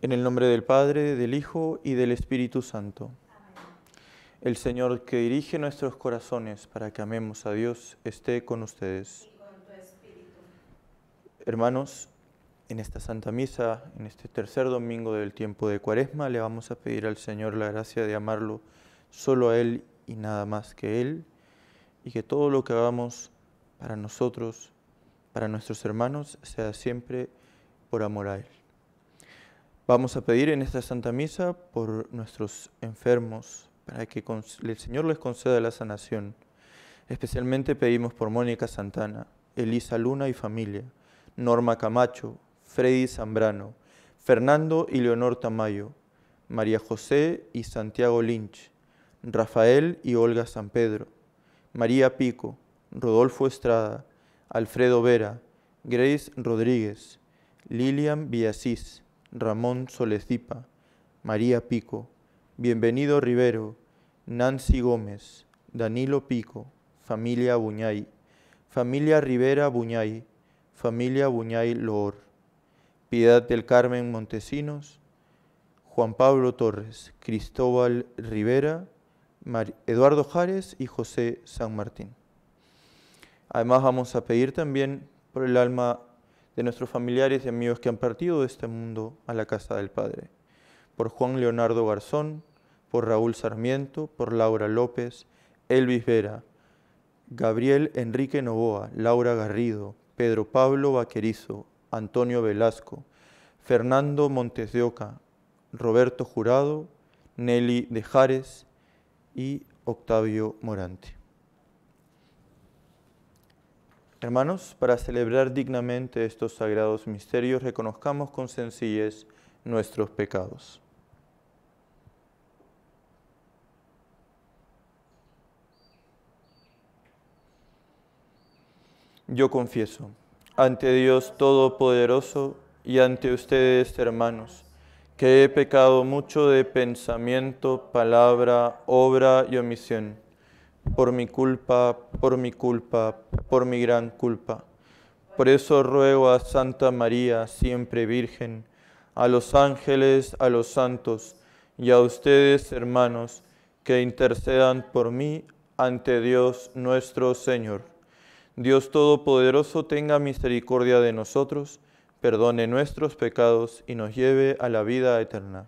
En el nombre del Padre, del Hijo y del Espíritu Santo. El Señor que dirige nuestros corazones para que amemos a Dios esté con ustedes. Y con tu espíritu. Hermanos, en esta Santa Misa, en este tercer domingo del tiempo de Cuaresma, le vamos a pedir al Señor la gracia de amarlo solo a Él y nada más que Él, y que todo lo que hagamos para nosotros, para nuestros hermanos, sea siempre por amor a Él. Vamos a pedir en esta Santa Misa por nuestros enfermos, para que el Señor les conceda la sanación. Especialmente pedimos por Mónica Santana, Elisa Luna y familia, Norma Camacho, Freddy Zambrano, Fernando y Leonor Tamayo, María José y Santiago Lynch, Rafael y Olga San Pedro, María Pico, Rodolfo Estrada, Alfredo Vera, Grace Rodríguez, Lilian Villasís, Ramón Solecipa, María Pico, Bienvenido Rivero, Nancy Gómez, Danilo Pico, familia Buñay, familia Rivera Buñay, familia Buñay Loor, Piedad del Carmen Montesinos, Juan Pablo Torres, Cristóbal Rivera, Eduardo Jares y José San Martín. Además vamos a pedir también por el alma de nuestros familiares y amigos que han partido de este mundo a la casa del Padre. Por Juan Leonardo Garzón, por Raúl Sarmiento, por Laura López, Elvis Vera, Gabriel Enrique Novoa, Laura Garrido, Pedro Pablo Vaquerizo, Antonio Velasco, Fernando Montes de Oca, Roberto Jurado, Nelly de Jares y Octavio Morante. Hermanos, para celebrar dignamente estos sagrados misterios, reconozcamos con sencillez nuestros pecados. Yo confieso ante Dios Todopoderoso y ante ustedes, hermanos, que he pecado mucho de pensamiento, palabra, obra y omisión, por mi culpa, por mi gran culpa. Por eso ruego a Santa María, siempre Virgen, a los ángeles, a los santos y a ustedes, hermanos, que intercedan por mí ante Dios nuestro Señor. Dios Todopoderoso tenga misericordia de nosotros, perdone nuestros pecados y nos lleve a la vida eterna.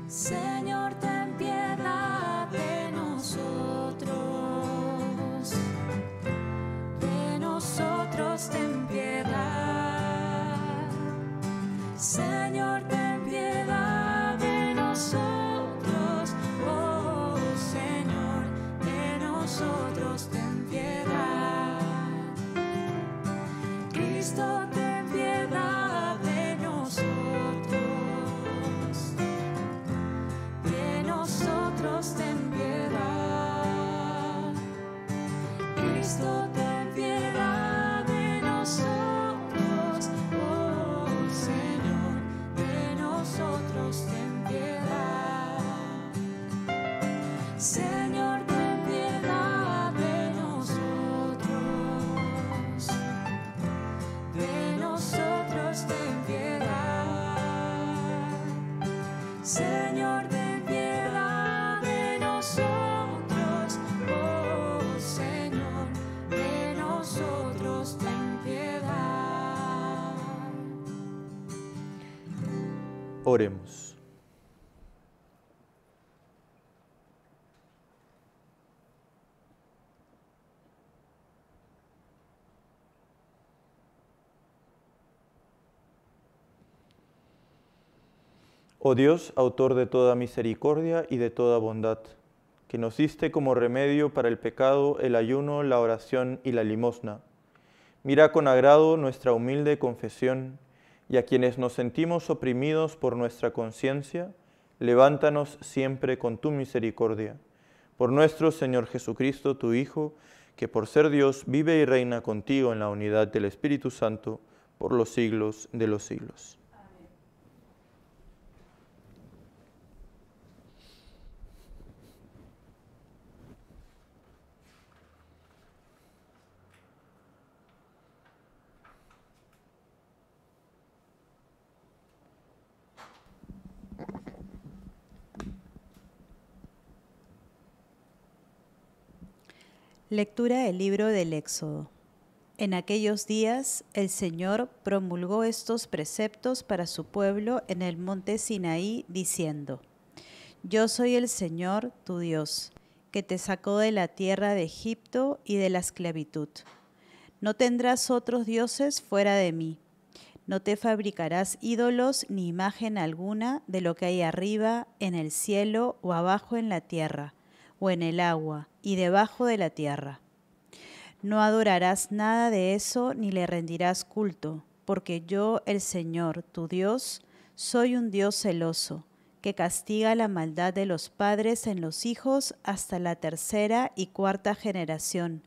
Señor, ten piedad de nosotros ten piedad. Señor, ten piedad de nosotros, oh Señor, de nosotros ten piedad. Cristo, ten piedad de nosotros ten piedad. Cristo, ten piedad de nosotros, oh Señor, de nosotros ten piedad. Señor, ten piedad de nosotros ten piedad. Señor, ten piedad de nosotros, oh Señor, de nosotros ten piedad. Oremos. Oh Dios, autor de toda misericordia y de toda bondad, que nos diste como remedio para el pecado, el ayuno, la oración y la limosna. Mira con agrado nuestra humilde confesión, y a quienes nos sentimos oprimidos por nuestra conciencia, levántanos siempre con tu misericordia. Por nuestro Señor Jesucristo, tu Hijo, que por ser Dios vive y reina contigo en la unidad del Espíritu Santo, por los siglos de los siglos. Lectura del libro del Éxodo. En aquellos días el Señor promulgó estos preceptos para su pueblo en el monte Sinaí, diciendo: Yo soy el Señor, tu Dios, que te sacó de la tierra de Egipto y de la esclavitud. No tendrás otros dioses fuera de mí. No te fabricarás ídolos ni imagen alguna de lo que hay arriba, en el cielo o abajo en la tierra, o en el agua y debajo de la tierra. No adorarás nada de eso ni le rendirás culto, porque yo, el Señor, tu Dios, soy un Dios celoso, que castiga la maldad de los padres en los hijos hasta la tercera y cuarta generación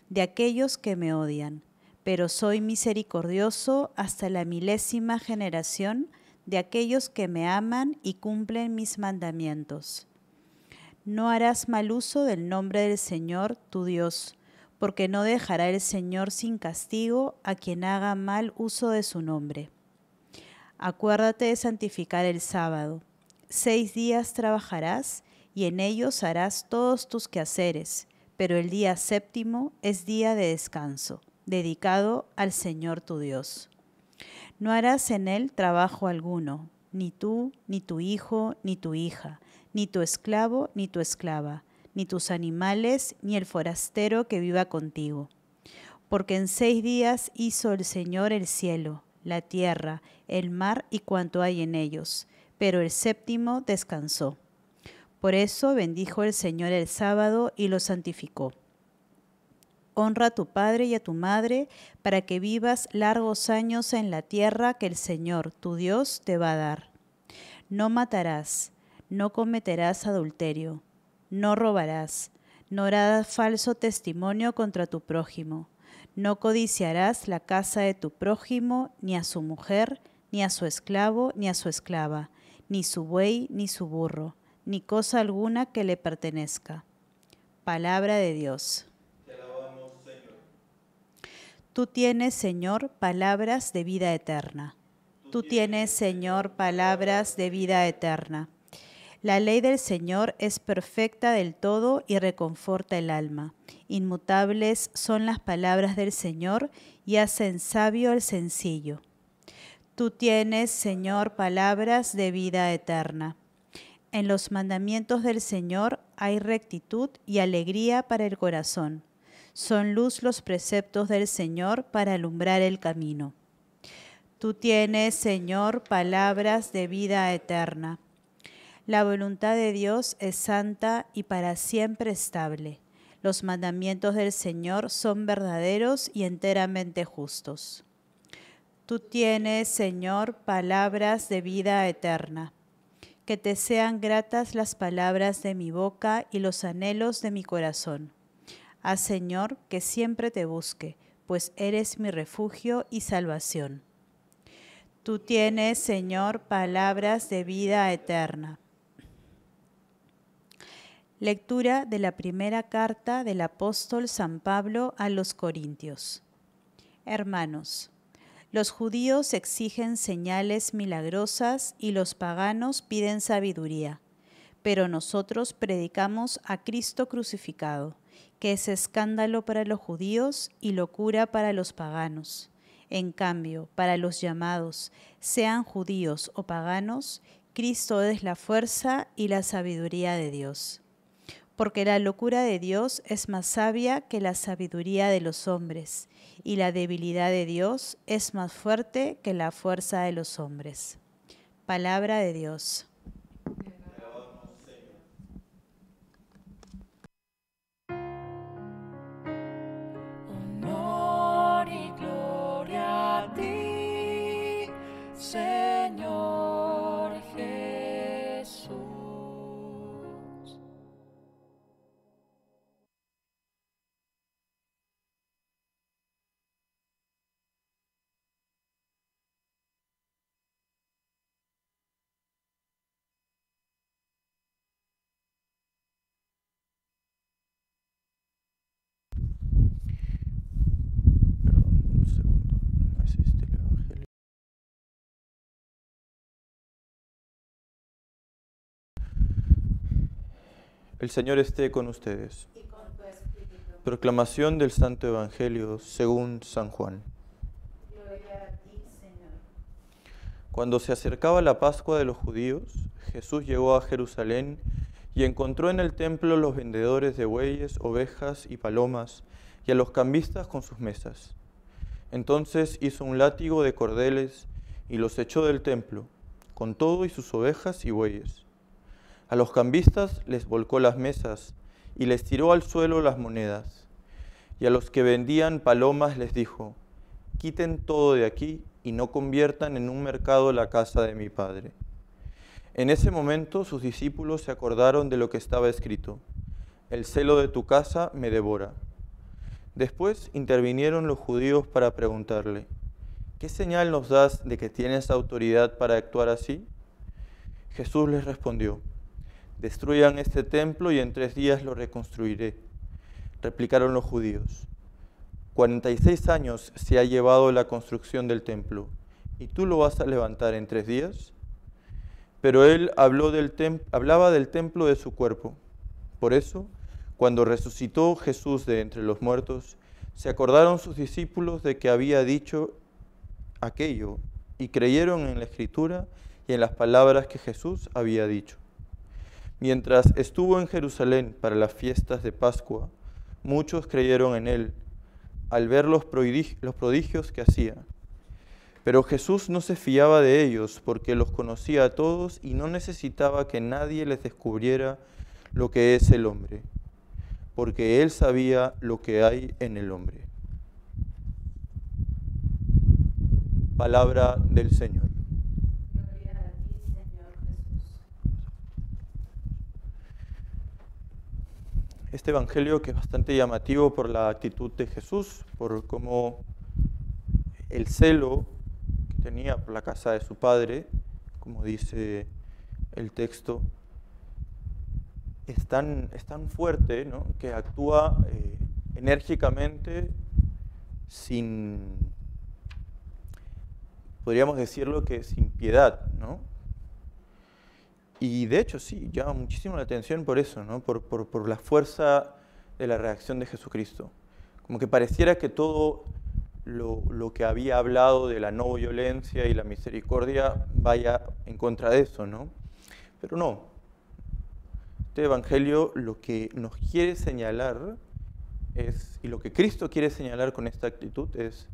de aquellos que me odian, pero soy misericordioso hasta la 1000ª generación de aquellos que me aman y cumplen mis mandamientos. No harás mal uso del nombre del Señor, tu Dios, porque no dejará el Señor sin castigo a quien haga mal uso de su nombre. Acuérdate de santificar el sábado. 6 días trabajarás y en ellos harás todos tus quehaceres, pero el día séptimo es día de descanso, dedicado al Señor tu Dios. No harás en él trabajo alguno, ni tú, ni tu hijo, ni tu hija, ni tu esclavo, ni tu esclava, ni tus animales, ni el forastero que viva contigo. Porque en 6 días hizo el Señor el cielo, la tierra, el mar y cuanto hay en ellos, pero el séptimo descansó. Por eso bendijo el Señor el sábado y lo santificó. Honra a tu padre y a tu madre, para que vivas largos años en la tierra que el Señor, tu Dios, te va a dar. No matarás, no cometerás adulterio, no robarás, no harás falso testimonio contra tu prójimo, no codiciarás la casa de tu prójimo, ni a su mujer, ni a su esclavo, ni a su esclava, ni su buey, ni su burro, ni cosa alguna que le pertenezca. Palabra de Dios. Te alabamos, Señor. Tú tienes, Señor, palabras de vida eterna. Tú tienes, Señor, palabras de vida eterna. La ley del Señor es perfecta del todo y reconforta el alma. Inmutables son las palabras del Señor y hacen sabio al sencillo. Tú tienes, Señor, palabras de vida eterna. En los mandamientos del Señor hay rectitud y alegría para el corazón. Son luz los preceptos del Señor para alumbrar el camino. Tú tienes, Señor, palabras de vida eterna. La voluntad de Dios es santa y para siempre estable. Los mandamientos del Señor son verdaderos y enteramente justos. Tú tienes, Señor, palabras de vida eterna. Que te sean gratas las palabras de mi boca y los anhelos de mi corazón. Haz, Señor, que siempre te busque, pues eres mi refugio y salvación. Tú tienes, Señor, palabras de vida eterna. Lectura de la primera carta del apóstol San Pablo a los Corintios. Hermanos, los judíos exigen señales milagrosas y los paganos piden sabiduría, pero nosotros predicamos a Cristo crucificado, que es escándalo para los judíos y locura para los paganos. En cambio, para los llamados, sean judíos o paganos, Cristo es la fuerza y la sabiduría de Dios. Porque la locura de Dios es más sabia que la sabiduría de los hombres, y la debilidad de Dios es más fuerte que la fuerza de los hombres. Palabra de Dios. Honor y gloria a ti, Señor Jesús. Perdón, un segundo. No es este el Evangelio. El Señor esté con ustedes. Proclamación del Santo Evangelio según San Juan. Cuando se acercaba la Pascua de los judíos, Jesús llegó a Jerusalén y encontró en el templo los vendedores de bueyes, ovejas y palomas, y a los cambistas con sus mesas. Entonces hizo un látigo de cordeles y los echó del templo, con todo y sus ovejas y bueyes. A los cambistas les volcó las mesas y les tiró al suelo las monedas. Y a los que vendían palomas les dijo: quiten todo de aquí y no conviertan en un mercado la casa de mi Padre. En ese momento sus discípulos se acordaron de lo que estaba escrito: el celo de tu casa me devora. Después intervinieron los judíos para preguntarle: ¿qué señal nos das de que tienes autoridad para actuar así? Jesús les respondió: destruyan este templo y en 3 días lo reconstruiré. Replicaron los judíos: 46 años se ha llevado la construcción del templo, ¿y tú lo vas a levantar en 3 días? Pero él hablaba del templo de su cuerpo. Por eso, cuando resucitó Jesús de entre los muertos, se acordaron sus discípulos de que había dicho aquello y creyeron en la Escritura y en las palabras que Jesús había dicho. Mientras estuvo en Jerusalén para las fiestas de Pascua, muchos creyeron en él al ver los prodigios que hacía. Pero Jesús no se fiaba de ellos porque los conocía a todos y no necesitaba que nadie les descubriera lo que es el hombre, porque él sabía lo que hay en el hombre. Palabra del Señor. Gloria a ti, Señor Jesús. Este evangelio que es bastante llamativo por la actitud de Jesús, por cómo el celo que tenía por la casa de su padre, como dice el texto, es tan fuerte, ¿no?, que actúa enérgicamente podríamos decirlo que sin piedad, ¿no? Y de hecho sí, llama muchísimo la atención por eso, ¿no? Por la fuerza de la reacción de Jesucristo. Como que pareciera que todo lo que había hablado de la no violencia y la misericordia vaya en contra de eso, ¿no? Pero no. Este Evangelio lo que nos quiere señalar es, y lo que Cristo quiere señalar con esta actitud es: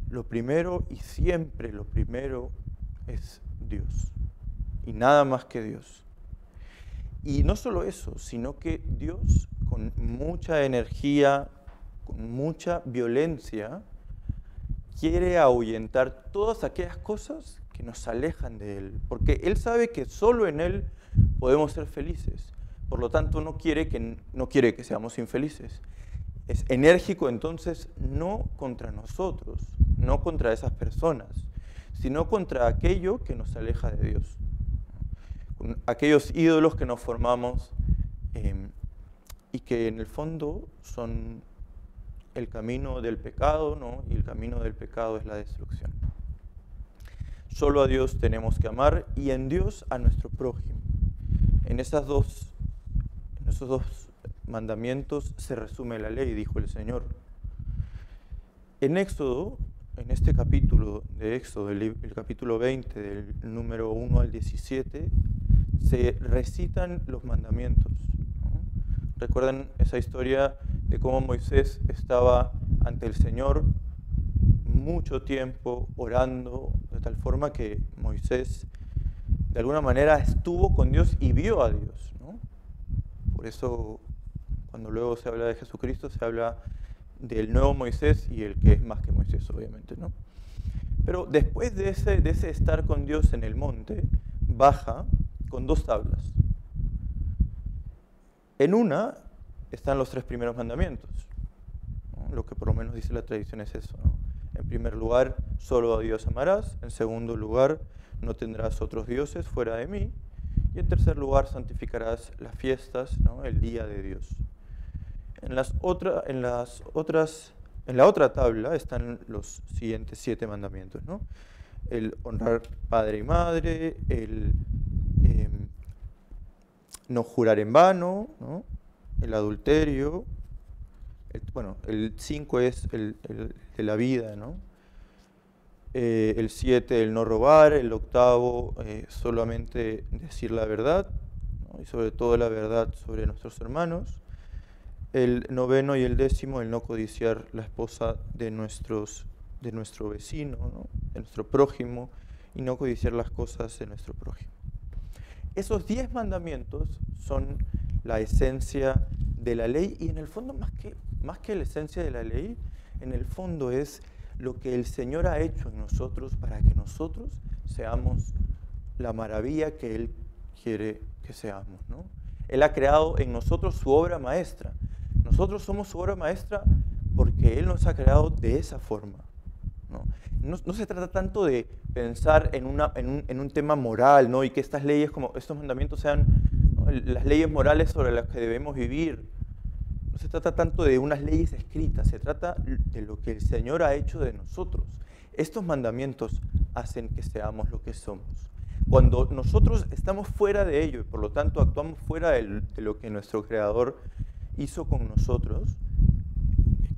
lo primero y siempre lo primero es Dios. Y nada más que Dios. Y no solo eso, sino que Dios, con mucha energía, con mucha violencia, quiere ahuyentar todas aquellas cosas que nos alejan de Él. Porque Él sabe que solo en Él podemos ser felices. Por lo tanto, no quiere que seamos infelices. Es enérgico entonces no contra nosotros, no contra esas personas, sino contra aquello que nos aleja de Dios. Aquellos ídolos que nos formamos y que en el fondo son el camino del pecado, ¿no? Y el camino del pecado es la destrucción. Solo a Dios tenemos que amar y en Dios a nuestro prójimo. En esos dos mandamientos se resume la ley, dijo el Señor. En Éxodo en este capítulo de Éxodo, el capítulo 20, del número 1 al 17, se recitan los mandamientos, ¿no? ¿Recuerdan esa historia de cómo Moisés estaba ante el Señor mucho tiempo orando, de tal forma que Moisés de alguna manera estuvo con Dios y vio a Dios, ¿no? Por eso, cuando luego se habla de Jesucristo, se habla del nuevo Moisés y el que es más que Moisés, obviamente, ¿no? Pero después de ese estar con Dios en el monte, baja con 2 tablas. En una están los 3 primeros mandamientos, ¿no? Lo que por lo menos dice la tradición es eso, ¿no? En primer lugar, solo a Dios amarás. En segundo lugar, no tendrás otros dioses fuera de mí. Y en tercer lugar, santificarás las fiestas, ¿no? El día de Dios. En la otra tabla están los siguientes 7 mandamientos, ¿no? El honrar padre y madre, el no jurar en vano, ¿no? El adulterio. El 5 es el de la vida, ¿no? El 7, el no robar. El 8, solamente decir la verdad, ¿no? Y sobre todo la verdad sobre nuestros hermanos. El 9 y el 10, el no codiciar la esposa de nuestro vecino, ¿no? De nuestro prójimo, y no codiciar las cosas de nuestro prójimo. Esos 10 mandamientos son la esencia de la ley, y en el fondo, más que la esencia de la ley, en el fondo es lo que el Señor ha hecho en nosotros para que nosotros seamos la maravilla que Él quiere que seamos, ¿no? Él ha creado en nosotros su obra maestra. Nosotros somos su obra maestra porque Él nos ha creado de esa forma, ¿no? No se trata tanto de pensar en un tema moral, ¿no? Y que estas leyes, como estos mandamientos, sean, ¿no?, las leyes morales sobre las que debemos vivir. No se trata tanto de unas leyes escritas, se trata de lo que el Señor ha hecho de nosotros. Estos mandamientos hacen que seamos lo que somos. Cuando nosotros estamos fuera de ello y por lo tanto actuamos fuera de lo que nuestro Creador hizo con nosotros,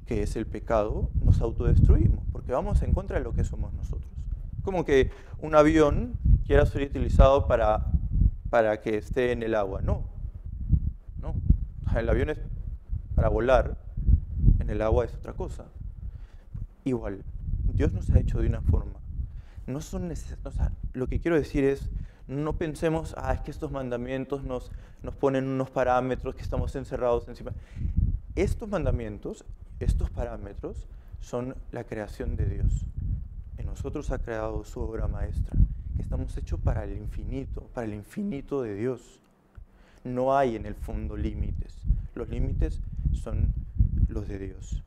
que es el pecado, nos autodestruimos, porque vamos en contra de lo que somos nosotros. Como que un avión quiera ser utilizado para que esté en el agua. No. El avión es para volar, en el agua es otra cosa. Igual, Dios nos ha hecho de una forma. No son lo que quiero decir es, no pensemos, es que estos mandamientos nos ponen unos parámetros que estamos encerrados encima. Estos mandamientos, estos parámetros, son la creación de Dios. En nosotros ha creado su obra maestra, que estamos hechos para el infinito de Dios. No hay en el fondo límites. Los límites son los de Dios.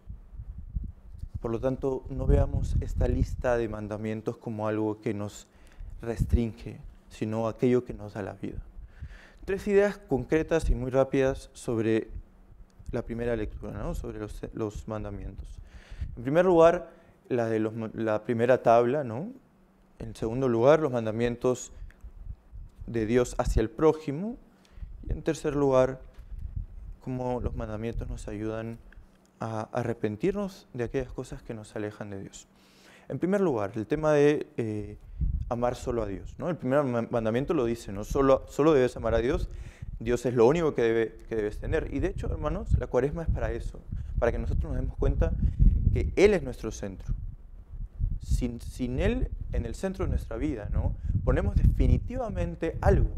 Por lo tanto, no veamos esta lista de mandamientos como algo que nos restringe, sino aquello que nos da la vida. 3 ideas concretas y muy rápidas sobre la primera lectura, ¿no? Sobre los mandamientos. En primer lugar, la primera tabla, ¿no? En segundo lugar, los mandamientos de Dios hacia el prójimo. Y en tercer lugar, cómo los mandamientos nos ayudan a arrepentirnos de aquellas cosas que nos alejan de Dios. En primer lugar, el tema de amar solo a Dios, ¿no? El primer mandamiento lo dice, ¿no? Solo debes amar a Dios. Dios es lo único que debes tener. Y de hecho, hermanos, la Cuaresma es para eso, para que nosotros nos demos cuenta que Él es nuestro centro. Sin Él en el centro de nuestra vida, ¿no?, ponemos definitivamente algo.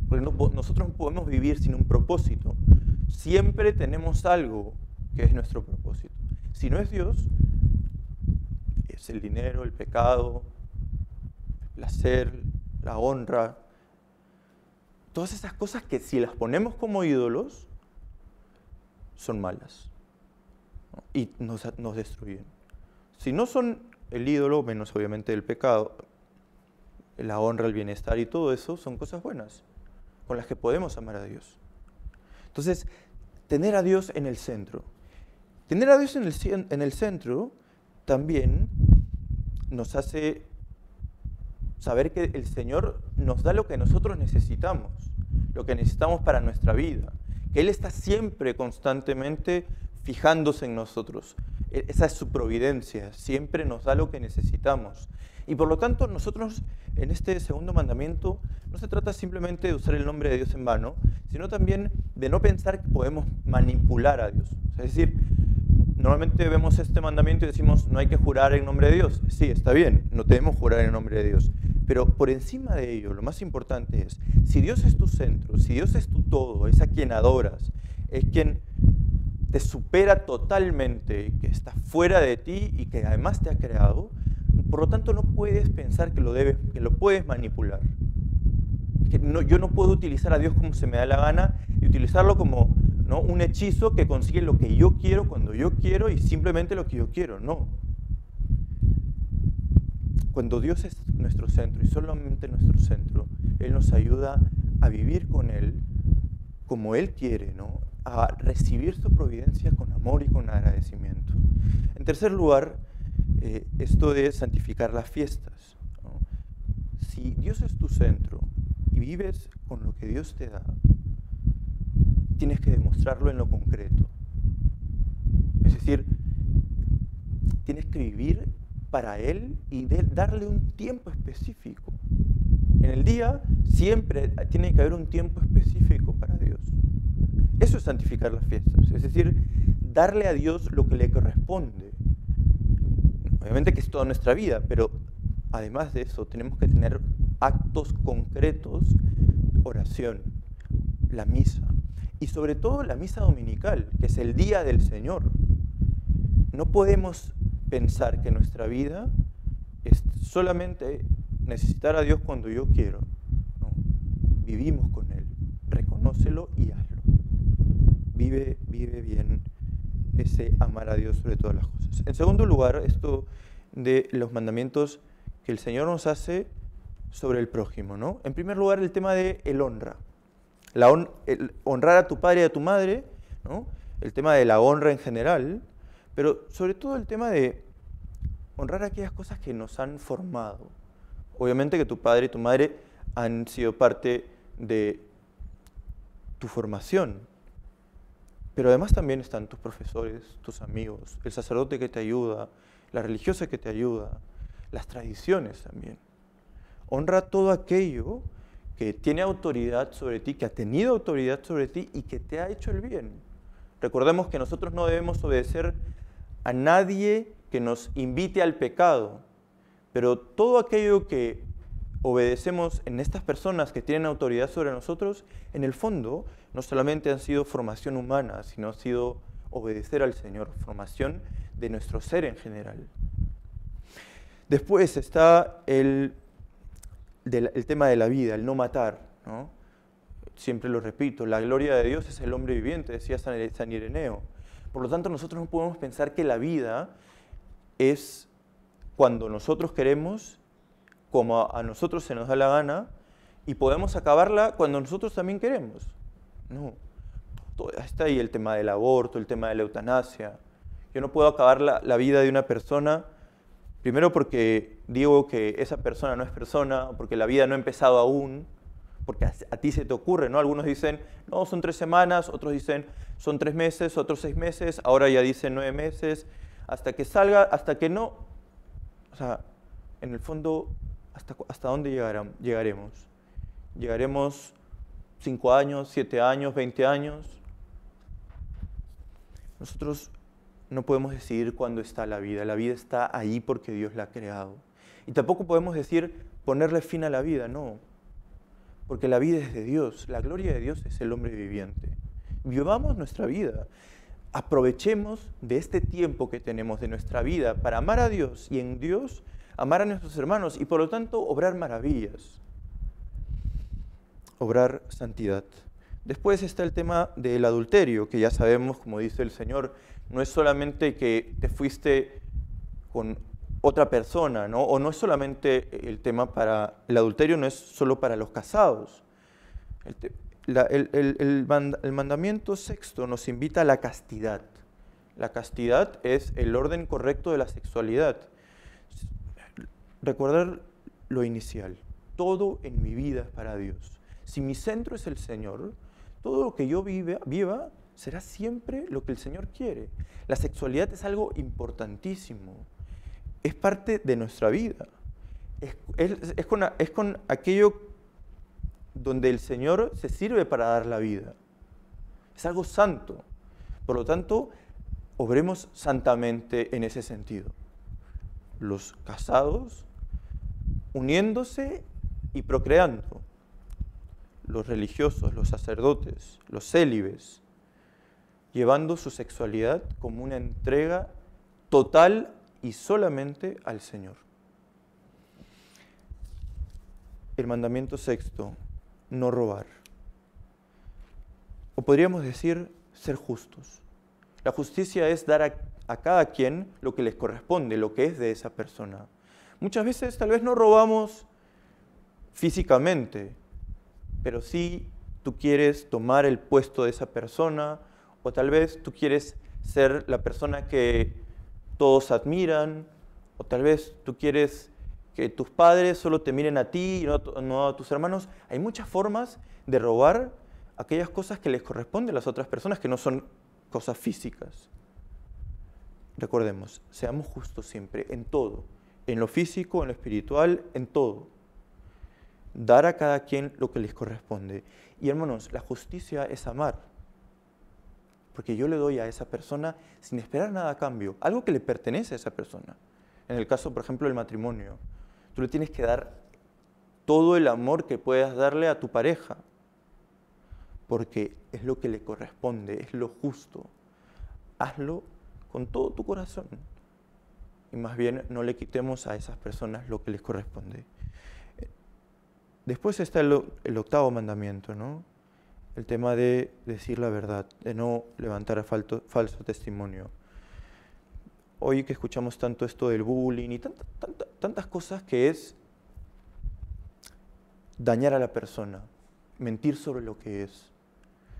Porque nosotros no podemos vivir sin un propósito. Siempre tenemos algo que es nuestro propósito. Si no es Dios, es el dinero, el pecado, el placer, la honra. Todas esas cosas que si las ponemos como ídolos, son malas, ¿no? Y nos destruyen. Si no son el ídolo, menos obviamente el pecado, la honra, el bienestar y todo eso, son cosas buenas, con las que podemos amar a Dios. Entonces, tener a Dios en el centro. Tener a Dios en el centro también nos hace saber que el Señor nos da lo que nosotros necesitamos, lo que necesitamos para nuestra vida, que Él está siempre, constantemente fijándose en nosotros. esa es su providencia, siempre nos da lo que necesitamos. Y por lo tanto, nosotros en este segundo mandamiento no se trata simplemente de usar el nombre de Dios en vano, sino también de no pensar que podemos manipular a Dios. Es decir, normalmente vemos este mandamiento y decimos, no hay que jurar en nombre de Dios. Sí, está bien, no debemos jurar en nombre de Dios. Pero por encima de ello, lo más importante es, si Dios es tu centro, si Dios es tu todo, es a quien adoras, es quien te supera totalmente, que está fuera de ti y que además te ha creado, por lo tanto no puedes pensar que lo puedes manipular. Yo no puedo utilizar a Dios como se me da la gana y utilizarlo como, ¿no?, un hechizo que consigue lo que yo quiero, cuando yo quiero y simplemente lo que yo quiero. No. Cuando Dios es nuestro centro y solamente nuestro centro, Él nos ayuda a vivir con Él como Él quiere, ¿no?, a recibir su providencia con amor y con agradecimiento. En tercer lugar, esto de santificar las fiestas, ¿no? Si Dios es tu centro y vives con lo que Dios te da, tienes que demostrarlo en lo concreto. Es decir, tienes que vivir para Él y darle un tiempo específico. En el día siempre tiene que haber un tiempo específico para Dios. Eso es santificar las fiestas, es decir, darle a Dios lo que le corresponde. Obviamente que es toda nuestra vida, pero además de eso tenemos que tener actos concretos, oración, la misa, y sobre todo la misa dominical, que es el día del Señor. No podemos pensar que nuestra vida es solamente necesitar a Dios cuando yo quiero. No, vivimos con Él, reconócelo y hazlo. Vive bien ese amar a Dios sobre todas las cosas. En segundo lugar, esto de los mandamientos que el Señor nos hace sobre el prójimo, ¿no? En primer lugar, el tema de el honra. El honrar a tu padre y a tu madre, ¿no? El tema de la honra en general, pero sobre todo el tema de honrar aquellas cosas que nos han formado. Obviamente que tu padre y tu madre han sido parte de tu formación, pero además también están tus profesores, tus amigos, el sacerdote que te ayuda, la religiosa que te ayuda, las tradiciones también. Honra todo aquello que tiene autoridad sobre ti, que ha tenido autoridad sobre ti y que te ha hecho el bien. Recordemos que nosotros no debemos obedecer a nadie que nos invite al pecado, pero todo aquello que obedecemos en estas personas que tienen autoridad sobre nosotros, en el fondo no solamente han sido formación humana, sino ha sido obedecer al Señor, formación de nuestro ser en general. Después está el tema de la vida, el no matar, ¿no? Siempre lo repito, la gloria de Dios es el hombre viviente, decía San Ireneo. Por lo tanto, nosotros no podemos pensar que la vida es cuando nosotros queremos, como a nosotros se nos da la gana, y podemos acabarla cuando nosotros también queremos. No. Está ahí el tema del aborto, el tema de la eutanasia. Yo no puedo acabar la vida de una persona, primero porque digo que esa persona no es persona, porque la vida no ha empezado aún, porque a ti se te ocurre, ¿no? Algunos dicen, no, son 3 semanas, otros dicen, son 3 meses, otros 6 meses, ahora ya dicen 9 meses, hasta que salga, hasta que no. O sea, en el fondo, ¿hasta dónde llegaremos? ¿Llegaremos 5 años, 7 años, 20 años? Nosotros no podemos decidir cuándo está la vida está ahí porque Dios la ha creado. Y tampoco podemos decir ponerle fin a la vida, no. Porque la vida es de Dios, la gloria de Dios es el hombre viviente. Vivamos nuestra vida, aprovechemos de este tiempo que tenemos de nuestra vida para amar a Dios y en Dios amar a nuestros hermanos y por lo tanto obrar maravillas, obrar santidad. Después está el tema del adulterio, que ya sabemos, como dice el Señor, no es solamente que te fuiste con otra persona, ¿no? O no es solamente el tema para el adulterio, no es solo para los casados. El mandamiento sexto nos invita a la castidad. La castidad es el orden correcto de la sexualidad. Recordar lo inicial. Todo en mi vida es para Dios. Si mi centro es el Señor, todo lo que yo viva será siempre lo que el Señor quiere. La sexualidad es algo importantísimo, es parte de nuestra vida, es con aquello donde el Señor se sirve para dar la vida. Es algo santo. Por lo tanto, obremos santamente en ese sentido. Los casados uniéndose y procreando. Los religiosos, los sacerdotes, los célibes, llevando su sexualidad como una entrega total y solamente al Señor. El mandamiento sexto, no robar. O podríamos decir, ser justos. La justicia es dar a cada quien lo que les corresponde, lo que es de esa persona. Muchas veces tal vez no robamos físicamente, pero sí tú quieres tomar el puesto de esa persona, o tal vez tú quieres ser la persona que todos admiran, o tal vez tú quieres que tus padres solo te miren a ti y no a tus hermanos. Hay muchas formas de robar aquellas cosas que les corresponden a las otras personas, que no son cosas físicas. Recordemos, seamos justos siempre, en todo, en lo físico, en lo espiritual, en todo. Dar a cada quien lo que les corresponde. Y hermanos, la justicia es amar. Porque yo le doy a esa persona sin esperar nada a cambio, algo que le pertenece a esa persona. En el caso, por ejemplo, del matrimonio, tú le tienes que dar todo el amor que puedas darle a tu pareja, porque es lo que le corresponde, es lo justo. Hazlo con todo tu corazón. Y más bien no le quitemos a esas personas lo que les corresponde. Después está el octavo mandamiento, ¿no? El tema de decir la verdad, de no levantar falso testimonio. Hoy que escuchamos tanto esto del bullying y tantas cosas que es dañar a la persona, mentir sobre lo que es.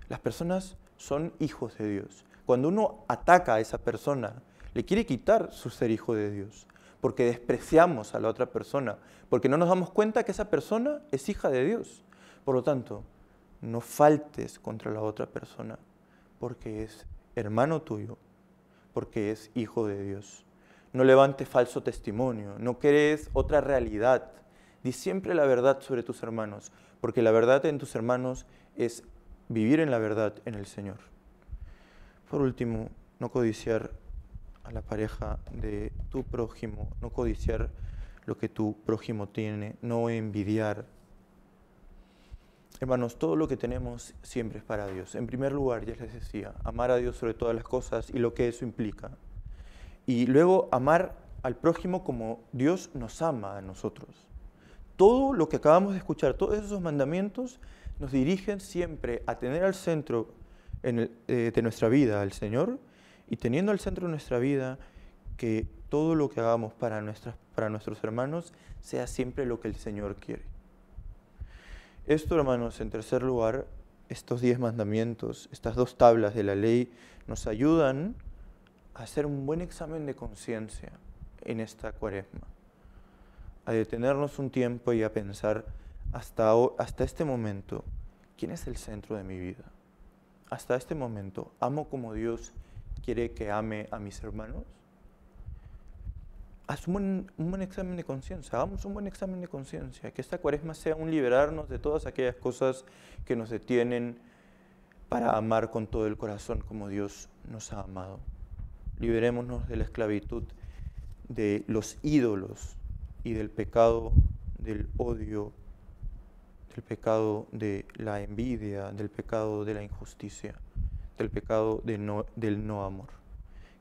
Las personas son hijos de Dios. Cuando uno ataca a esa persona, le quiere quitar su ser hijo de Dios, porque despreciamos a la otra persona, porque no nos damos cuenta que esa persona es hija de Dios. Por lo tanto, no faltes contra la otra persona, porque es hermano tuyo, porque es hijo de Dios. No levantes falso testimonio, no crees otra realidad. Di siempre la verdad sobre tus hermanos, porque la verdad en tus hermanos es vivir en la verdad en el Señor. Por último, no codiciar a la pareja de tu prójimo, no codiciar lo que tu prójimo tiene, no envidiar. Hermanos, todo lo que tenemos siempre es para Dios. En primer lugar, ya les decía, amar a Dios sobre todas las cosas y lo que eso implica. Y luego amar al prójimo como Dios nos ama a nosotros. Todo lo que acabamos de escuchar, todos esos mandamientos nos dirigen siempre a tener al centro de nuestra vida al Señor, y teniendo al centro de nuestra vida que todo lo que hagamos para nuestros hermanos sea siempre lo que el Señor quiere. Esto, hermanos, en tercer lugar, estos 10 mandamientos, estas 2 tablas de la ley, nos ayudan a hacer un buen examen de conciencia en esta Cuaresma, a detenernos un tiempo y a pensar hasta este momento, ¿quién es el centro de mi vida? Hasta este momento, ¿amo como Dios quiere que ame a mis hermanos? Haz un buen examen de conciencia, hagamos un buen examen de conciencia, que esta Cuaresma sea un liberarnos de todas aquellas cosas que nos detienen para amar con todo el corazón como Dios nos ha amado. Liberémonos de la esclavitud de los ídolos y del pecado del odio, del pecado de la envidia, del pecado de la injusticia, del pecado del no amor.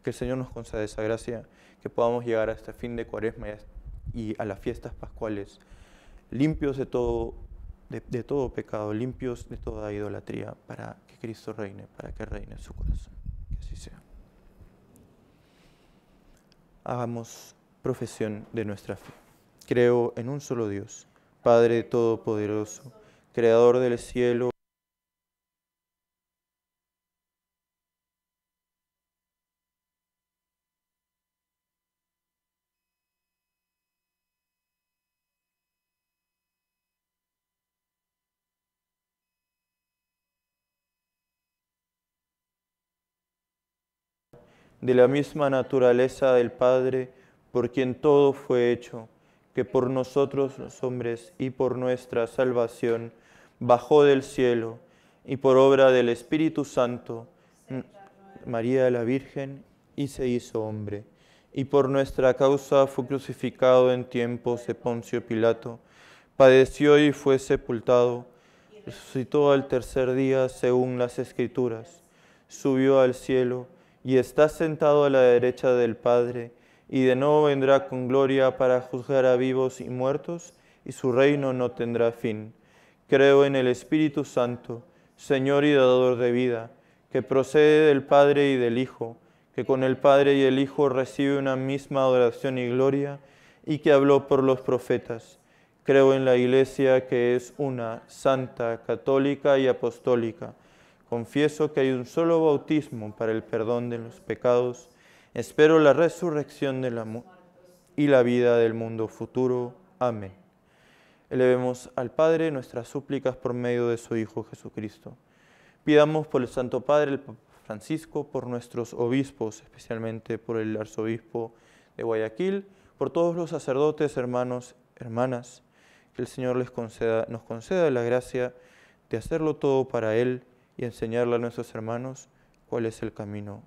Que el Señor nos conceda esa gracia, que podamos llegar a este fin de Cuaresma y a las fiestas pascuales limpios de todo pecado, limpios de toda idolatría, para que Cristo reine, para que reine en su corazón. Que así sea. Hagamos profesión de nuestra fe. Creo en un solo Dios, Padre Todopoderoso, Creador del cielo de la misma naturaleza del Padre, por quien todo fue hecho, que por nosotros los hombres y por nuestra salvación bajó del cielo, y por obra del Espíritu Santo, María la Virgen, y se hizo hombre, y por nuestra causa fue crucificado en tiempos de Poncio Pilato, padeció y fue sepultado, resucitó al tercer día según las Escrituras, subió al cielo y está sentado a la derecha del Padre, y de nuevo vendrá con gloria para juzgar a vivos y muertos, y su reino no tendrá fin. Creo en el Espíritu Santo, Señor y dador de vida, que procede del Padre y del Hijo, que con el Padre y el Hijo recibe una misma adoración y gloria, y que habló por los profetas. Creo en la Iglesia, que es una, santa, católica y apostólica. Confieso que hay un solo bautismo para el perdón de los pecados. Espero la resurrección y la vida del mundo futuro. Amén. Elevemos al Padre nuestras súplicas por medio de su Hijo Jesucristo. Pidamos por el Santo Padre, el Papa Francisco, por nuestros obispos, especialmente por el arzobispo de Guayaquil, por todos los sacerdotes, hermanos, hermanas, que el Señor nos conceda la gracia de hacerlo todo para Él y enseñarle a nuestros hermanos cuál es el camino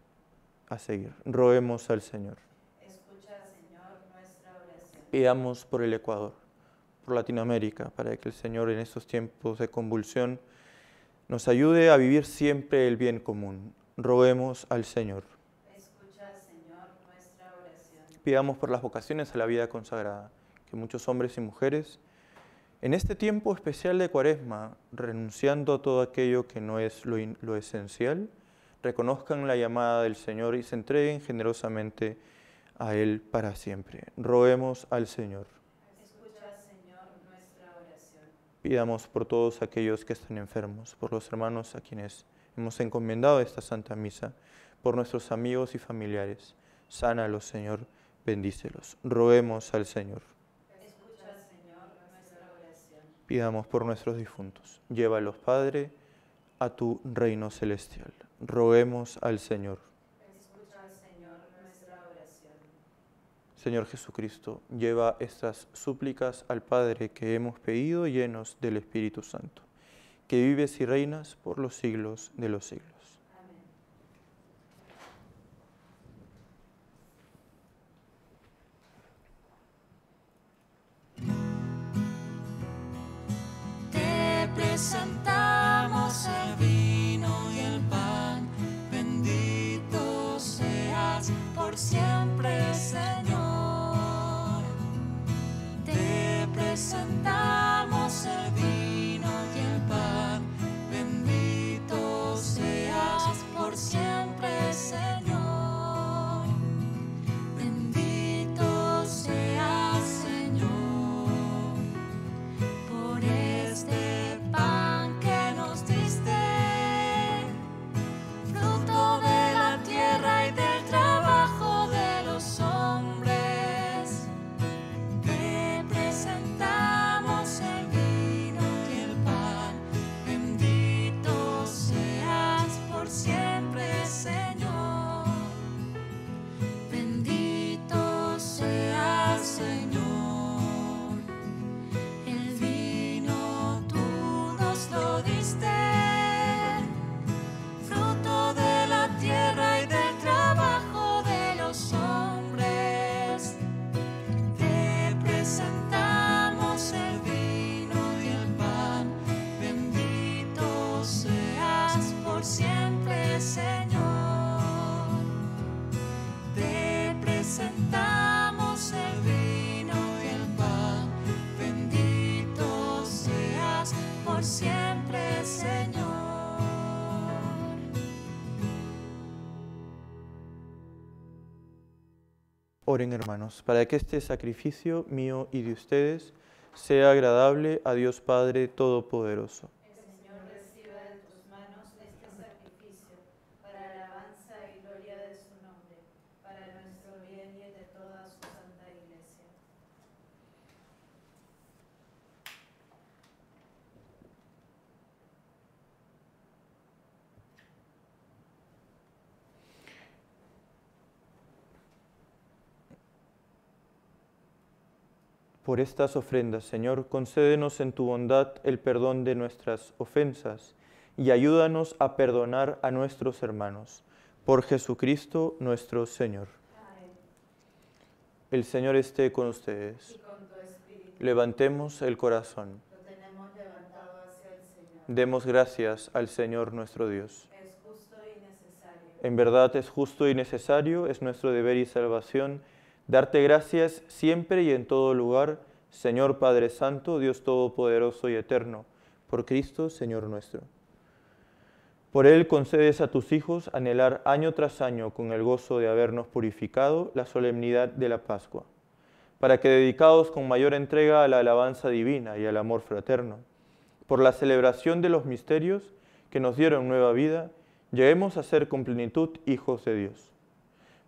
a seguir. Roguemos al Señor. Escucha, Señor, nuestra oración. Pidamos por el Ecuador, por Latinoamérica, para que el Señor en estos tiempos de convulsión nos ayude a vivir siempre el bien común. Roguemos al Señor. Escucha, Señor, nuestra oración. Pidamos por las vocaciones a la vida consagrada, que muchos hombres y mujeres, en este tiempo especial de Cuaresma, renunciando a todo aquello que no es lo esencial, reconozcan la llamada del Señor y se entreguen generosamente a Él para siempre. Roguemos al Señor. Escucha, Señor, nuestra oración. Pidamos por todos aquellos que están enfermos, por los hermanos a quienes hemos encomendado esta Santa Misa, por nuestros amigos y familiares. Sánalos, Señor, bendícelos. Roguemos al Señor. Escucha, Señor, nuestra oración. Pidamos por nuestros difuntos. Llévalos, Padre, a tu reino celestial. Roguemos al Señor. Escucha, Señor, nuestra oración. Señor Jesucristo, lleva estas súplicas al Padre que hemos pedido, llenos del Espíritu Santo, que vives y reinas por los siglos de los siglos. Amén. Te presentamos el vino y el pan, bendito seas por siempre, Señor. Te presentamos el vino y el pan, bendito seas por siempre, Señor. Bendito seas, Señor, por este pan que nos diste, fruto de la tierra y del trabajo de los hombres. Te presentamos el vino y el pan, bendito seas por siempre, Señor. Bendito seas, Señor. El vino tú nos lo diste, fruto de la tierra y del trabajo de los hombres. Te presentamos el vino y el pan, bendito seas por siempre, Señor. Te presentamos el vino y el pan, bendito seas por siempre, Señor. Oren, hermanos, para que este sacrificio mío y de ustedes sea agradable a Dios Padre Todopoderoso. El Señor reciba de tus manos este sacrificio para alabanza y gloria de su nombre, para nuestro bien y el de toda su santa Iglesia. Por estas ofrendas, Señor, concédenos en tu bondad el perdón de nuestras ofensas y ayúdanos a perdonar a nuestros hermanos. Por Jesucristo nuestro Señor. El Señor esté con ustedes. Y con tu espíritu. Levantemos el corazón. Lo tenemos levantado hacia el Señor. Demos gracias al Señor nuestro Dios. Es justo y necesario. En verdad es justo y necesario, es nuestro deber y salvación, darte gracias siempre y en todo lugar, Señor Padre Santo, Dios Todopoderoso y Eterno, por Cristo, Señor nuestro. Por Él concedes a tus hijos anhelar año tras año con el gozo de habernos purificado la solemnidad de la Pascua, para que dedicados con mayor entrega a la alabanza divina y al amor fraterno, por la celebración de los misterios que nos dieron nueva vida, lleguemos a ser con plenitud hijos de Dios.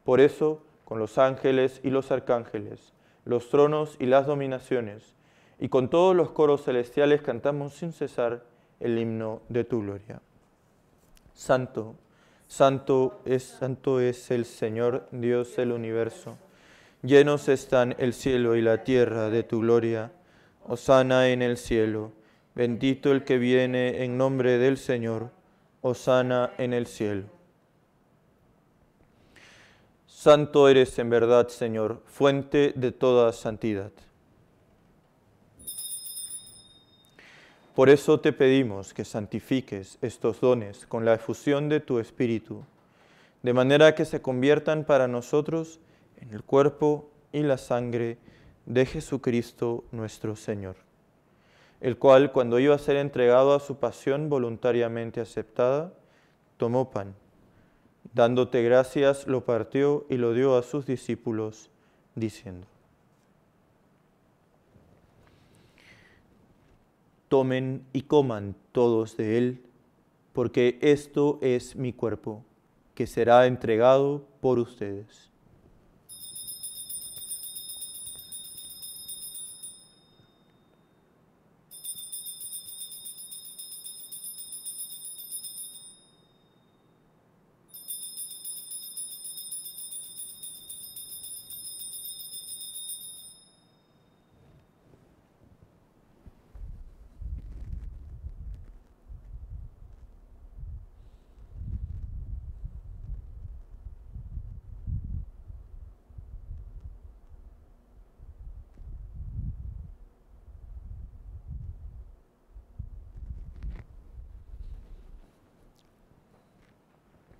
Por eso, con los ángeles y los arcángeles, los tronos y las dominaciones, y con todos los coros celestiales cantamos sin cesar el himno de tu gloria. Santo, santo es el Señor Dios del universo. Llenos están el cielo y la tierra de tu gloria. Hosana en el cielo. Bendito el que viene en nombre del Señor. Hosana en el cielo. Santo eres en verdad, Señor, fuente de toda santidad. Por eso te pedimos que santifiques estos dones con la efusión de tu Espíritu, de manera que se conviertan para nosotros en el cuerpo y la sangre de Jesucristo nuestro Señor, el cual, cuando iba a ser entregado a su pasión voluntariamente aceptada, tomó pan. Dándote gracias, lo partió y lo dio a sus discípulos, diciendo: Tomen y coman todos de él, porque esto es mi cuerpo, que será entregado por ustedes.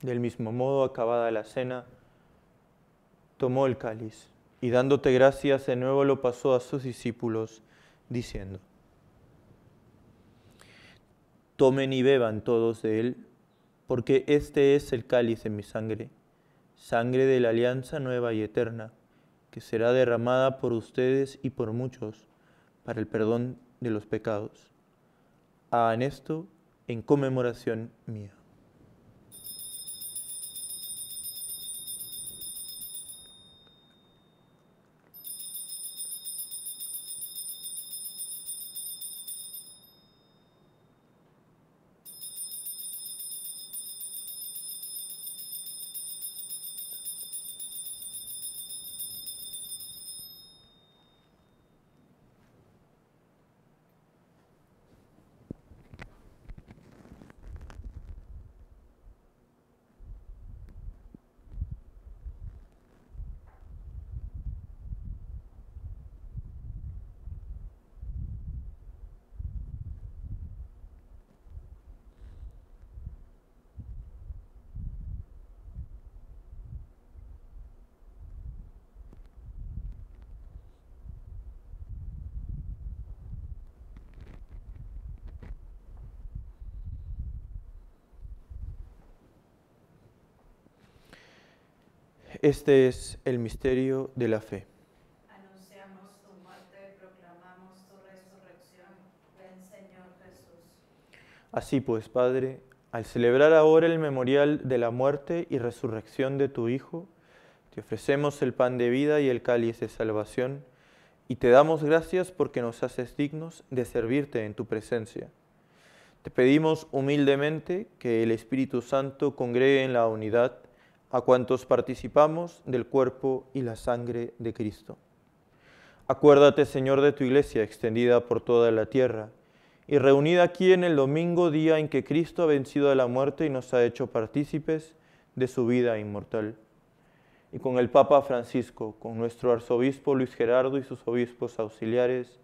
Del mismo modo, acabada la cena, tomó el cáliz y dándote gracias de nuevo lo pasó a sus discípulos, diciendo: Tomen y beban todos de él, porque este es el cáliz de mi sangre, sangre de la alianza nueva y eterna, que será derramada por ustedes y por muchos para el perdón de los pecados. Hagan esto en conmemoración mía. Este es el misterio de la fe. Anunciamos tu muerte, proclamamos tu resurrección. Ven, Señor Jesús. Así pues, Padre, al celebrar ahora el memorial de la muerte y resurrección de tu Hijo, te ofrecemos el pan de vida y el cáliz de salvación, y te damos gracias porque nos haces dignos de servirte en tu presencia. Te pedimos humildemente que el Espíritu Santo congregue en la unidad a cuantos participamos del cuerpo y la sangre de Cristo. Acuérdate, Señor, de tu iglesia extendida por toda la tierra y reunida aquí en el domingo, día en que Cristo ha vencido a la muerte y nos ha hecho partícipes de su vida inmortal. Y con el Papa Francisco, con nuestro arzobispo Luis Gerardo y sus obispos auxiliares,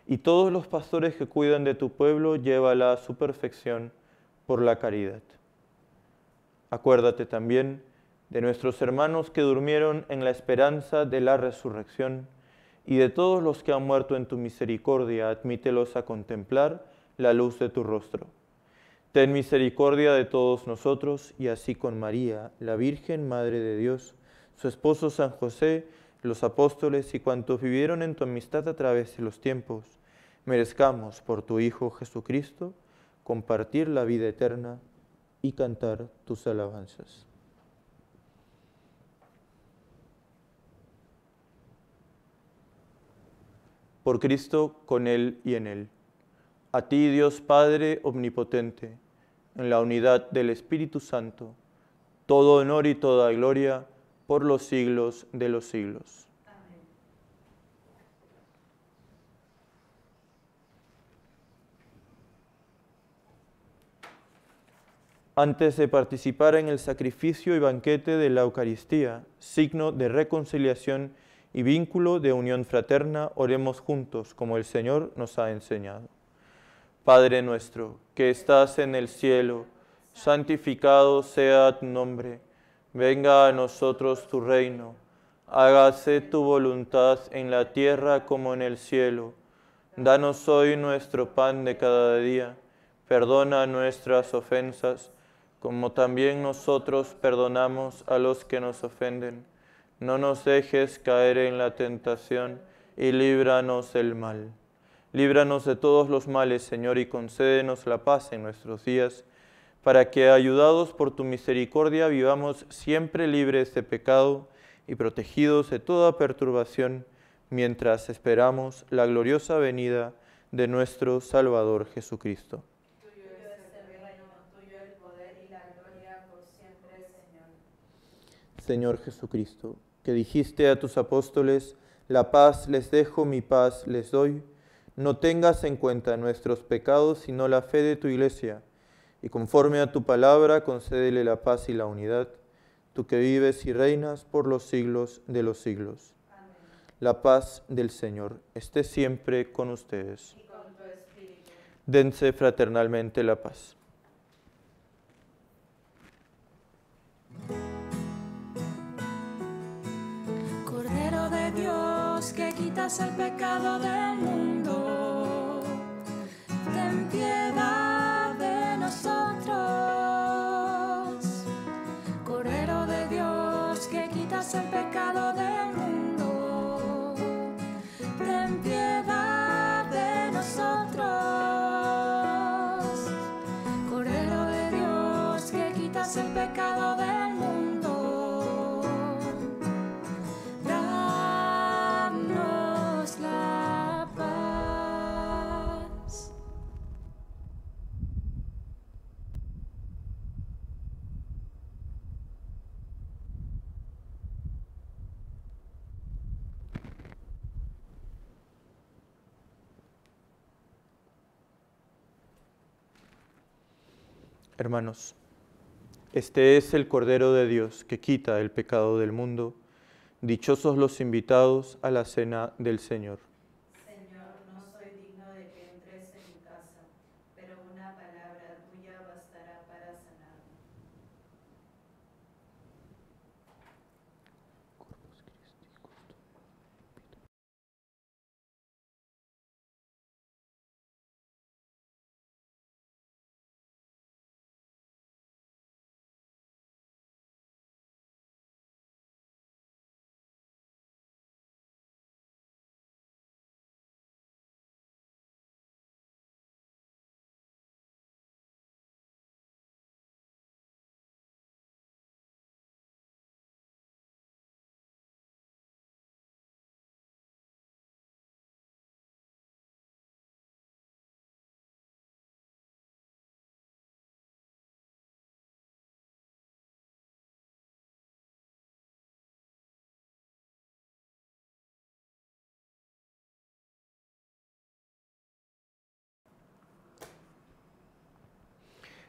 y todos los pastores que cuidan de tu pueblo, llévala a su perfección por la caridad. Acuérdate también de nuestros hermanos que durmieron en la esperanza de la resurrección, y de todos los que han muerto en tu misericordia, admítelos a contemplar la luz de tu rostro. Ten misericordia de todos nosotros, y así con María, la Virgen Madre de Dios, su esposo San José, los apóstoles y cuantos vivieron en tu amistad a través de los tiempos, merezcamos por tu Hijo Jesucristo compartir la vida eterna y cantar tus alabanzas. Por Cristo, con Él y en Él. A ti, Dios Padre omnipotente, en la unidad del Espíritu Santo, todo honor y toda gloria por los siglos de los siglos. Amén. Antes de participar en el sacrificio y banquete de la Eucaristía, signo de reconciliación y vínculo de unión fraterna, oremos juntos como el Señor nos ha enseñado. Padre nuestro, que estás en el cielo, santificado sea tu nombre. Venga a nosotros tu reino. Hágase tu voluntad en la tierra como en el cielo. Danos hoy nuestro pan de cada día. Perdona nuestras ofensas, como también nosotros perdonamos a los que nos ofenden. No nos dejes caer en la tentación y líbranos del mal. Líbranos de todos los males, Señor, y concédenos la paz en nuestros días, para que, ayudados por tu misericordia, vivamos siempre libres de pecado y protegidos de toda perturbación, mientras esperamos la gloriosa venida de nuestro Salvador Jesucristo. Tuyo es el reino, tuyo el poder y la gloria por siempre, Señor. Señor Jesucristo, que dijiste a tus apóstoles, la paz les dejo, mi paz les doy, no tengas en cuenta nuestros pecados, sino la fe de tu Iglesia, y conforme a tu palabra, concédele la paz y la unidad, tú que vives y reinas por los siglos de los siglos. Amén. La paz del Señor esté siempre con ustedes. Y con tu espíritu. Dense fraternalmente la paz. Cordero de Dios, que quitas el pecado del mundo, ten piedad de nosotros. Cordero de Dios, que quitas el pecado del mundo, ten piedad de nosotros. Cordero de Dios, que quitas el pecado del mundo, danos la paz. Hermanos, este es el Cordero de Dios que quita el pecado del mundo. Dichosos los invitados a la cena del Señor. Señor, no soy digno de que entres en mi casa, pero una palabra tuya bastará para sanarme.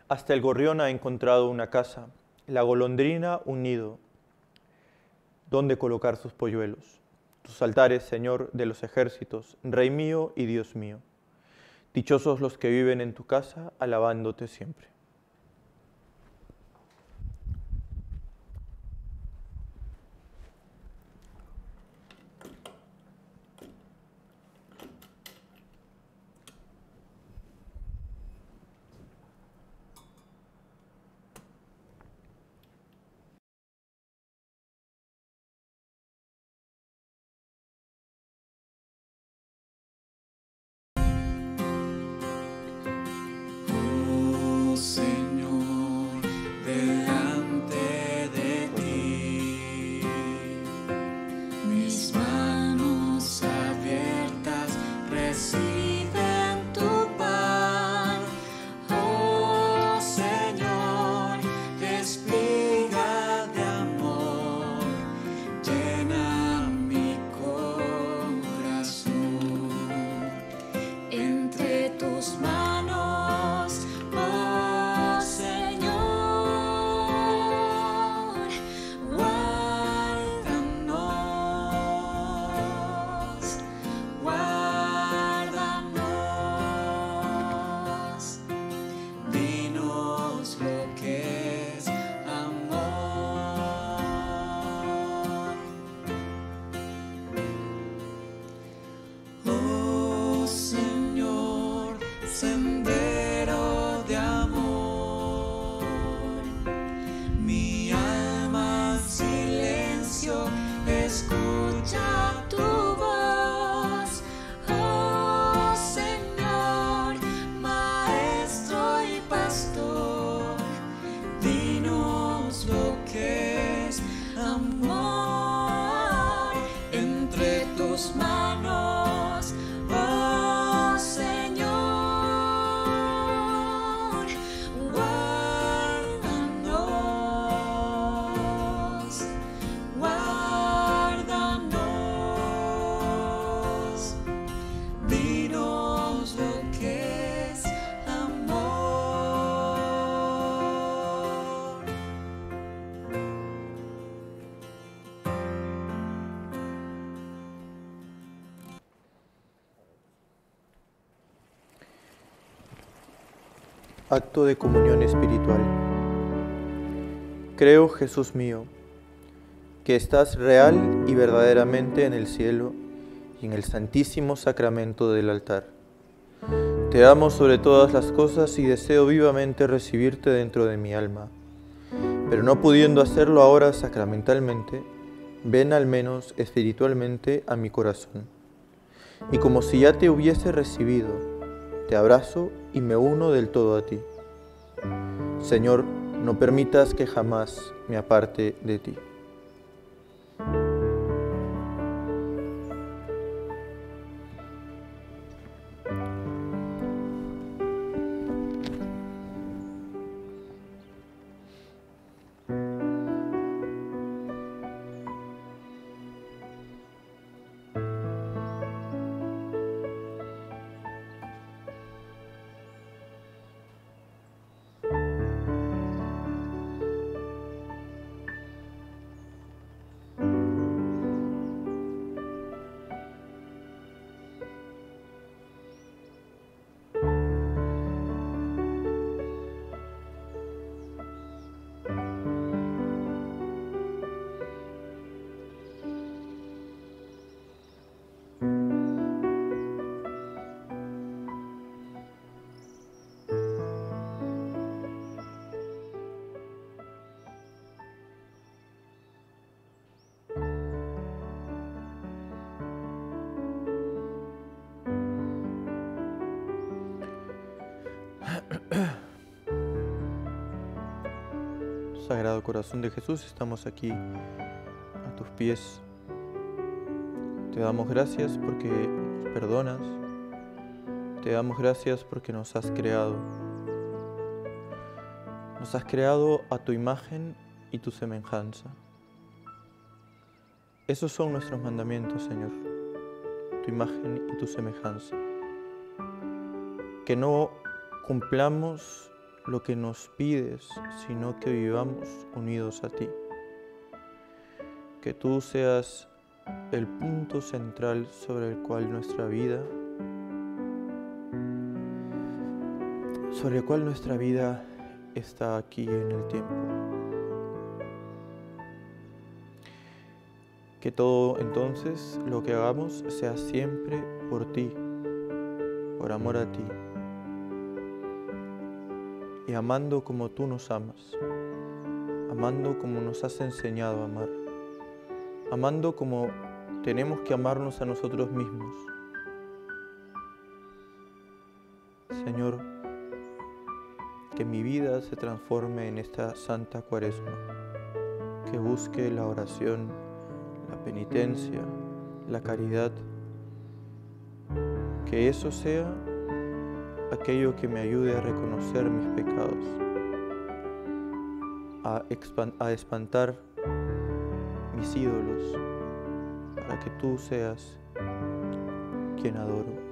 Hasta el gorrión ha encontrado una casa, la golondrina un nido, donde colocar sus polluelos. Tus altares, Señor de los ejércitos, Rey mío y Dios mío. Dichosos los que viven en tu casa, alabándote siempre. Señor, delante de ti, mis manos abiertas reciben tu pan. Oh Señor, espiga de amor, llena mi corazón. Entre tus manos, oh Señor, guárdanos, guárdanos, dinos lo que es amor. Oh Señor, sendero de amor, mi alma en silencio escucha tu voz. Oh Señor, maestro y pastor, dinos lo que es amor. Entre tus manos, oh Señor, guárdanos, guárdanos, dinos lo que es amor. Acto de comunión espiritual. Creo, Jesús mío, que estás real y verdaderamente en el cielo y en el santísimo sacramento del altar. Te amo sobre todas las cosas y deseo vivamente recibirte dentro de mi alma. Pero no pudiendo hacerlo ahora sacramentalmente, ven al menos espiritualmente a mi corazón. Y como si ya te hubiese recibido, te abrazo y me uno del todo a ti. Señor, no permitas que jamás me aparte de ti. Sagrado Corazón de Jesús, estamos aquí a tus pies. Te damos gracias porque nos perdonas. Te damos gracias porque nos has creado. Nos has creado a tu imagen y tu semejanza. Esos son nuestros mandamientos, Señor, tu imagen y tu semejanza. Que no cumplamos lo que nos pides, sino que vivamos unidos a ti. Que tú seas el punto central sobre el cual nuestra vida está aquí en el tiempo. Que todo entonces lo que hagamos sea siempre por ti, por amor a ti, y amando como tú nos amas, amando como nos has enseñado a amar, amando como tenemos que amarnos a nosotros mismos. Señor, que mi vida se transforme en esta Santa Cuaresma, que busque la oración, la penitencia, la caridad, que eso sea aquello que me ayude a reconocer mis pecados, a espantar mis ídolos, para que tú seas quien adoro.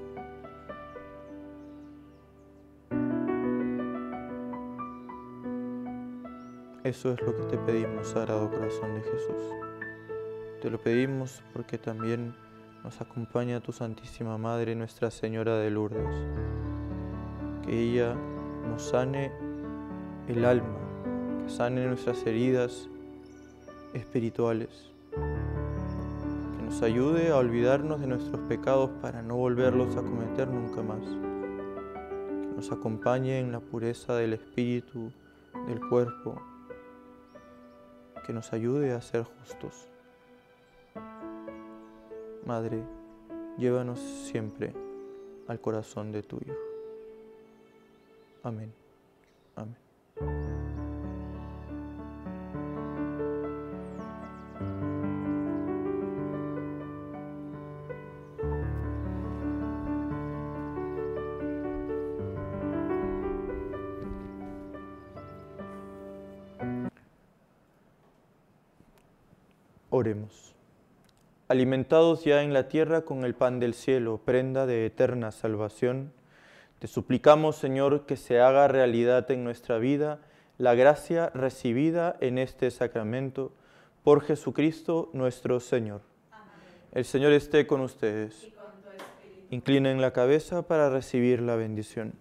Eso es lo que te pedimos, Sagrado Corazón de Jesús. Te lo pedimos porque también nos acompaña tu Santísima Madre, Nuestra Señora de Lourdes. Que ella nos sane el alma, que sane nuestras heridas espirituales, que nos ayude a olvidarnos de nuestros pecados para no volverlos a cometer nunca más, que nos acompañe en la pureza del espíritu, del cuerpo, que nos ayude a ser justos. Madre, llévanos siempre al corazón de tu Hijo. Amén. Amén. Oremos. Alimentados ya en la tierra con el pan del cielo, prenda de eterna salvación, te suplicamos, Señor, que se haga realidad en nuestra vida la gracia recibida en este sacramento por Jesucristo nuestro Señor. Amén. El Señor esté con ustedes. Inclinen la cabeza para recibir la bendición.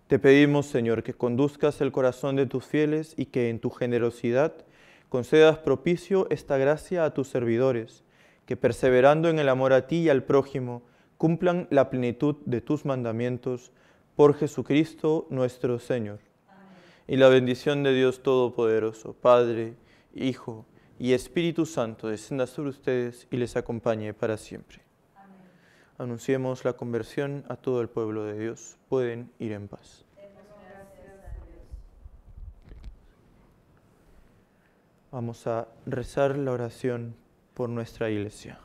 Te pedimos, Señor, que conduzcas el corazón de tus fieles y que en tu generosidad concedas propicio esta gracia a tus servidores, que perseverando en el amor a ti y al prójimo, cumplan la plenitud de tus mandamientos por Jesucristo nuestro Señor. Amén. Y la bendición de Dios Todopoderoso, Padre, Hijo y Espíritu Santo, descienda sobre ustedes y les acompañe para siempre. Amén. Anunciemos la conversión a todo el pueblo de Dios. Pueden ir en paz. Vamos a rezar la oración por nuestra iglesia.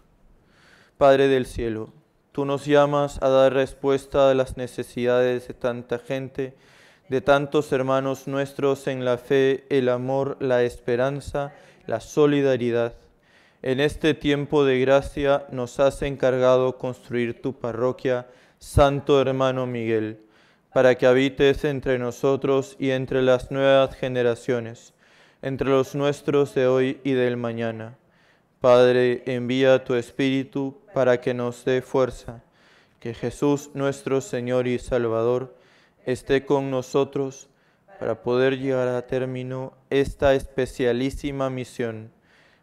Padre del cielo, tú nos llamas a dar respuesta a las necesidades de tanta gente, de tantos hermanos nuestros en la fe, el amor, la esperanza, la solidaridad. En este tiempo de gracia nos has encargado construir tu parroquia, Santo Hermano Miguel, para que habites entre nosotros y entre las nuevas generaciones, entre los nuestros de hoy y del mañana. Padre, envía tu Espíritu para que nos dé fuerza, que Jesús nuestro Señor y Salvador esté con nosotros para poder llevar a término esta especialísima misión.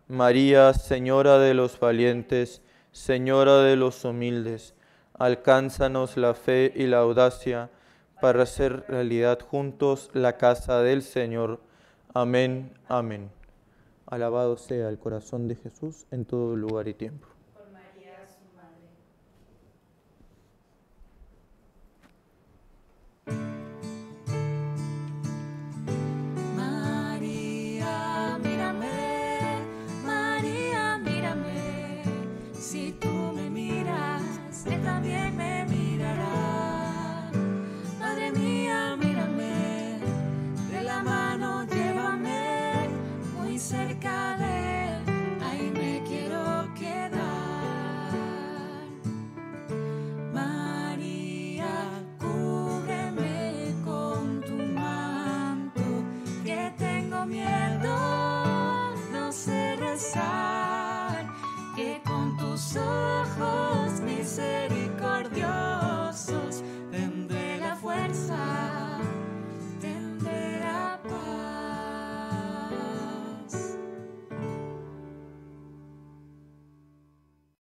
María, Señora de los valientes, Señora de los humildes, alcánzanos la fe y la audacia para hacer realidad juntos la casa del Señor. Amén, amén. Alabado sea el corazón de Jesús en todo lugar y tiempo.